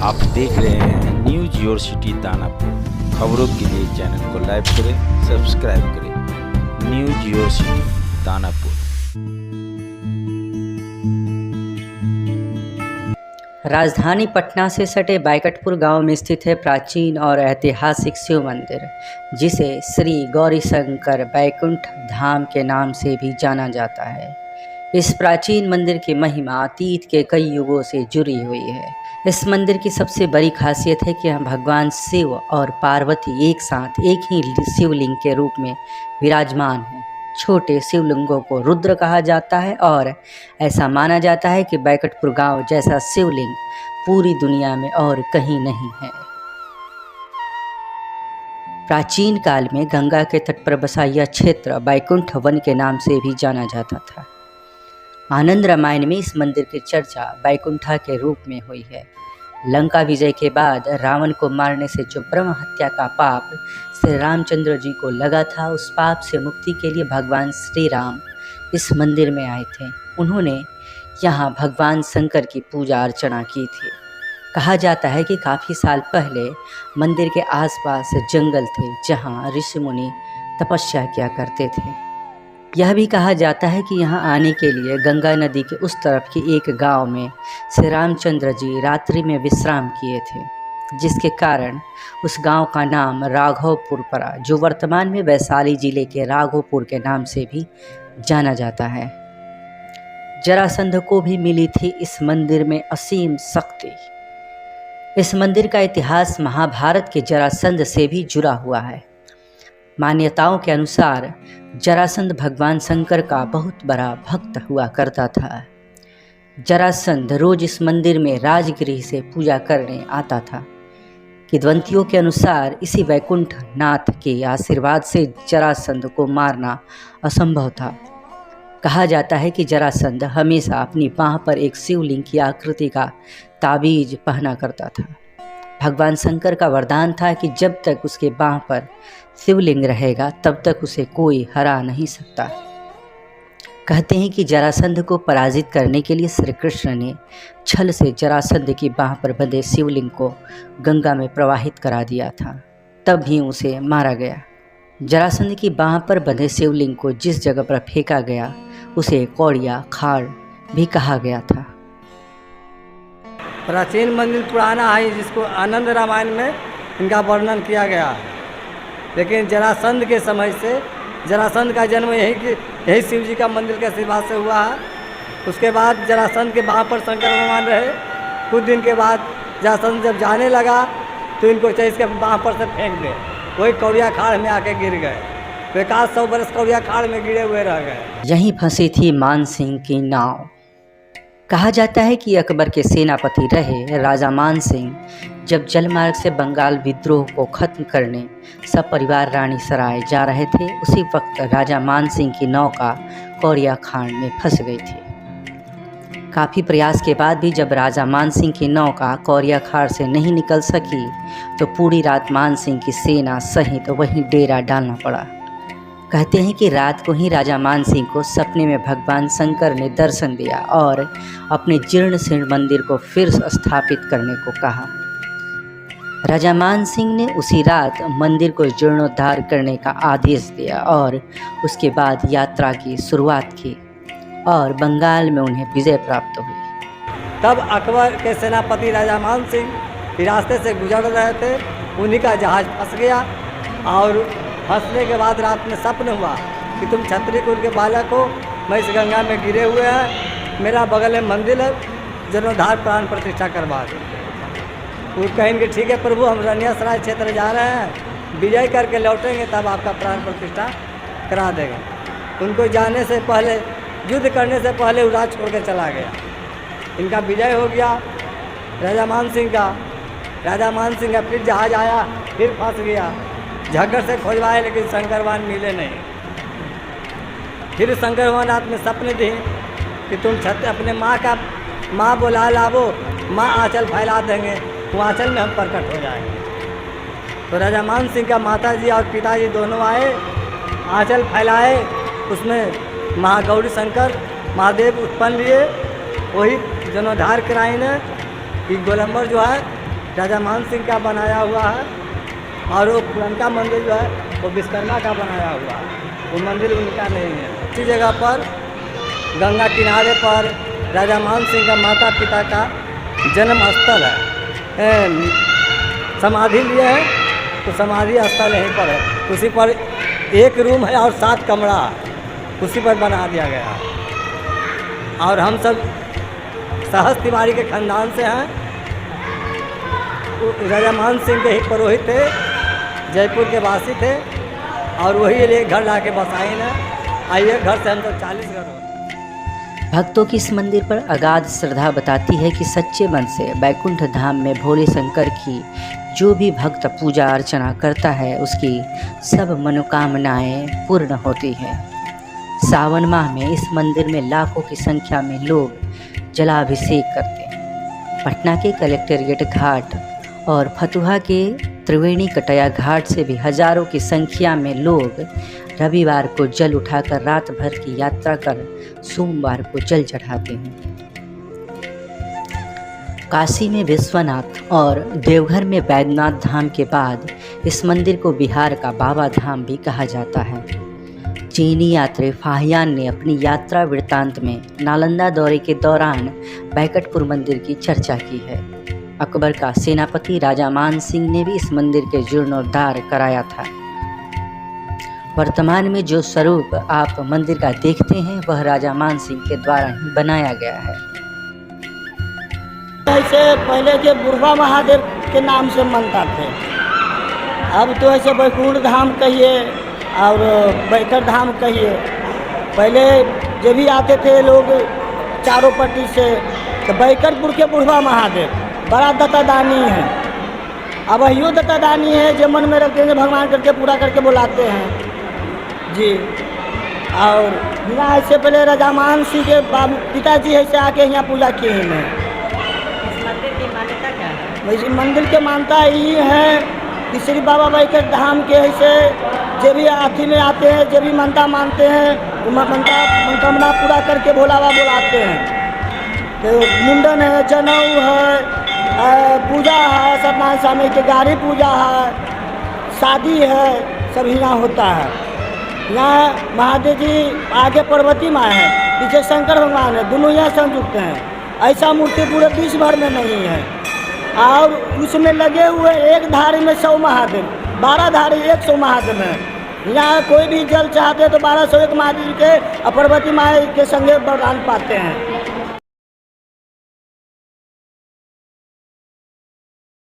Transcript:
आप देख रहे हैं न्यूज योर सिटी दानापुर। खबरों के लिए चैनल को लाइक करें, सब्सक्राइब करें। News your city Danapur. राजधानी पटना से सटे बैकटपुर गांव में स्थित है प्राचीन और ऐतिहासिक शिव मंदिर, जिसे श्री गौरीशंकर बैकुंठ धाम के नाम से भी जाना जाता है। इस प्राचीन मंदिर की महिमा अतीत के कई युगों से जुड़ी हुई है। इस मंदिर की सबसे बड़ी खासियत है कि यहाँ भगवान शिव और पार्वती एक साथ एक ही शिवलिंग के रूप में विराजमान हैं। छोटे शिवलिंगों को रुद्र कहा जाता है और ऐसा माना जाता है कि बैकटपुर गांव जैसा शिवलिंग पूरी दुनिया में और कहीं नहीं है। प्राचीन काल में गंगा के तट पर बसा यह क्षेत्र बैकुंठ वन के नाम से भी जाना जाता था। आनंद रामायण में इस मंदिर की चर्चा बैकुंठा के रूप में हुई है। लंका विजय के बाद रावण को मारने से जो ब्रह्म हत्या का पाप श्री रामचंद्र जी को लगा था, उस पाप से मुक्ति के लिए भगवान श्री राम इस मंदिर में आए थे। उन्होंने यहाँ भगवान शंकर की पूजा अर्चना की थी। कहा जाता है कि काफ़ी साल पहले मंदिर के आसपास जंगल थे, जहाँ ऋषि मुनि तपस्या किया करते थे। यह भी कहा जाता है कि यहाँ आने के लिए गंगा नदी के उस तरफ की एक गांव में श्री रामचंद्र जी रात्रि में विश्राम किए थे, जिसके कारण उस गांव का नाम राघवपुर पड़ा, जो वर्तमान में वैशाली जिले के राघवपुर के नाम से भी जाना जाता है। जरासंध को भी मिली थी इस मंदिर में असीम शक्ति। इस मंदिर का इतिहास महाभारत के जरासंध से भी जुड़ा हुआ है। मान्यताओं के अनुसार जरासंध भगवान शंकर का बहुत बड़ा भक्त हुआ करता था। जरासंध रोज इस मंदिर में राजगृह से पूजा करने आता था। किंवदंतियों के अनुसार इसी वैकुंठ नाथ के आशीर्वाद से जरासंध को मारना असंभव था। कहा जाता है कि जरासंध हमेशा अपनी बाँह पर एक शिवलिंग की आकृति का ताबीज पहना करता था। भगवान शंकर का वरदान था कि जब तक उसके बाँह पर शिवलिंग रहेगा तब तक उसे कोई हरा नहीं सकता। कहते हैं कि जरासंध को पराजित करने के लिए श्री कृष्ण ने छल से जरासंध की बाँह पर बंधे शिवलिंग को गंगा में प्रवाहित करा दिया था, तब भी उसे मारा गया। जरासंध की बाँह पर बंधे शिवलिंग को जिस जगह पर फेंका गया उसे कौड़िया खाड़ भी कहा गया था। प्राचीन मंदिर पुराना है, जिसको आनंद रामायण में इनका वर्णन किया गया है। लेकिन जरासंध के समय से जरासंध का जन्म यही शिव जी का मंदिर के आशीर्वाद से हुआ है। उसके बाद जरासंध के बाँह पर शंकर भगवान रहे। कुछ दिन के बाद जरासंध जब जाने लगा तो इनको चाहिए इसके बाँह पर से फेंक दे। वही कौड़िया खाड़ में आके गिर गए। वे 100 बरस कौड़िया खाड़ में गिरे हुए रह गए। यहीं फंसी थी मान सिंह की नाव। कहा जाता है कि अकबर के सेनापति रहे राजा मान सिंह जब जलमार्ग से बंगाल विद्रोह को खत्म करने सब परिवार रानी सराय जा रहे थे, उसी वक्त राजा मान सिंह की नौका कौड़िया खाड़ में फंस गई थी। काफ़ी प्रयास के बाद भी जब राजा मान सिंह की नौका कौड़िया खाड़ से नहीं निकल सकी तो पूरी रात मान सिंह की सेना सहित तो वहीं डेरा डालना पड़ा। कहते हैं कि रात को ही राजा मान सिंह को सपने में भगवान शंकर ने दर्शन दिया और अपने जीर्ण शीर्ण मंदिर को फिर स्थापित करने को कहा। राजा मान सिंह ने उसी रात मंदिर को जीर्णोद्धार करने का आदेश दिया और उसके बाद यात्रा की शुरुआत की और बंगाल में उन्हें विजय प्राप्त हुई। तब अकबर के सेनापति राजा मान सिंह रास्ते से गुजर रहे थे, उन्हीं का जहाज़ फंस गया और फंसने के बाद रात में स्वप्न हुआ कि तुम क्षत्रिय कुल के बालक हो, मैं इस गंगा में गिरे हुए हैं, मेरा बगल में मंदिर है, जीर्णोद्धार प्राण प्रतिष्ठा करवा दो। वो कहेंगे ठीक है प्रभु, हम रनिया सराय क्षेत्र जा रहे हैं, विजय करके लौटेंगे तब आपका प्राण प्रतिष्ठा करा देंगे। उनको जाने से पहले, युद्ध करने से पहले वो राज छोड़ कर चला गया। इनका विजय हो गया राजा मान सिंह का। राजा मान सिंह का फिर जहाज आया, फिर फंस गया। झक्कर से खोजवाए लेकिन शंकर भगवान मिले नहीं। फिर शंकर भगवान रात में सपने दिए कि तुम अपने माँ बुला लावो, माँ आंचल फैला देंगे, वो आंचल में हम प्रकट हो जाएंगे। तो राजा मान सिंह का माता जी और पिताजी दोनों आए, आंचल फैलाए, उसमें महागौरी शंकर महादेव उत्पन्न लिए। वही जीर्णोद्धार कराई ने कि गोलंबर जो है राजा मान सिंह का बनाया हुआ है, और वो पुरनका मंदिर जो है वो विश्वकर्मा का बनाया हुआ है, वो मंदिर उनका नहीं है। इसी जगह पर गंगा किनारे पर राजा मान सिंह का माता पिता का जन्म स्थल है, समाधि लिए है, तो समाधि स्थल यहीं पर है। उसी पर एक रूम है और 7 कमरा उसी पर बना दिया गया है। और हम सब सहस तिवारी के खानदान से हैं। राजा मान सिंह के ही पुरोहित थे, जयपुर के वासी थे, और वही एक घर ला के बसाए ना। आइए, घर से हम तो 40 घर हो। भक्तों की इस मंदिर पर अगाध श्रद्धा बताती है कि सच्चे मन से बैकुंठ धाम में भोले शंकर की जो भी भक्त पूजा अर्चना करता है उसकी सब मनोकामनाएं पूर्ण होती हैं। सावन माह में इस मंदिर में लाखों की संख्या में लोग जलाभिषेक करते हैं। पटना के कलेक्टेरिएट घाट और फतुहा के त्रिवेणी कटया घाट से भी हजारों की संख्या में लोग रविवार को जल उठाकर रात भर की यात्रा कर सोमवार को जल चढ़ाते हैं। काशी में विश्वनाथ और देवघर में बैद्यनाथ धाम के बाद इस मंदिर को बिहार का बाबा धाम भी कहा जाता है। चीनी यात्री फाहियान ने अपनी यात्रा वृत्तांत में नालंदा दौरे के दौरान बैकटपुर मंदिर की चर्चा की है। अकबर का सेनापति राजा मान सिंह ने भी इस मंदिर के जीर्णोद्धार कराया था। वर्तमान में जो स्वरूप आप मंदिर का देखते हैं वह राजा मान सिंह के द्वारा ही बनाया गया है। ऐसे पहले के बुढ़वा महादेव के नाम से मनता थे, अब तो ऐसे बैकुंठ धाम कहिए और बैकर धाम कहिए। पहले जब भी आते थे लोग चारों पट्टी से, तो बैकरपुर के बुढ़वा महादेव बड़ा दत्तादानी है। अब यो दत्तादानी है जो मन में रखते हैं, भगवान करके पूरा करके बुलाते हैं जी। और यहाँ ऐसे पहले राजा मान सिंह के पिताजी ऐसे आके यहाँ पूजा किए हैं। इस मंदिर की मान्यता क्या है? वैसे मंदिर के मान्यता ये है कि श्री बाबा बैकर धाम के ऐसे जो भी हाथी में आते हैं, जो भी मनता मानते हैं, वो मनोकामना पूरा करके भोला बाबा बुलाते हैं। तो मुंडन है, जनेऊ है, पूजा है, सत्यनारायण स्वामी के गाड़ी पूजा है, शादी है, सब यहाँ होता है। यहाँ महादेव जी आगे पार्वती माँ है, पीछे शंकर भगवान है, दोनों यहाँ संयुक्त हैं। ऐसा मूर्ति पूरे विश्व भर में नहीं है। और उसमें लगे हुए एक धारी में 100 महादेव, 12 धारी 100 महादेव हैं। यहाँ कोई भी जल चाहते हैं तो 1201 महादेव के पार्वती माँ के संगे वरदान पाते हैं।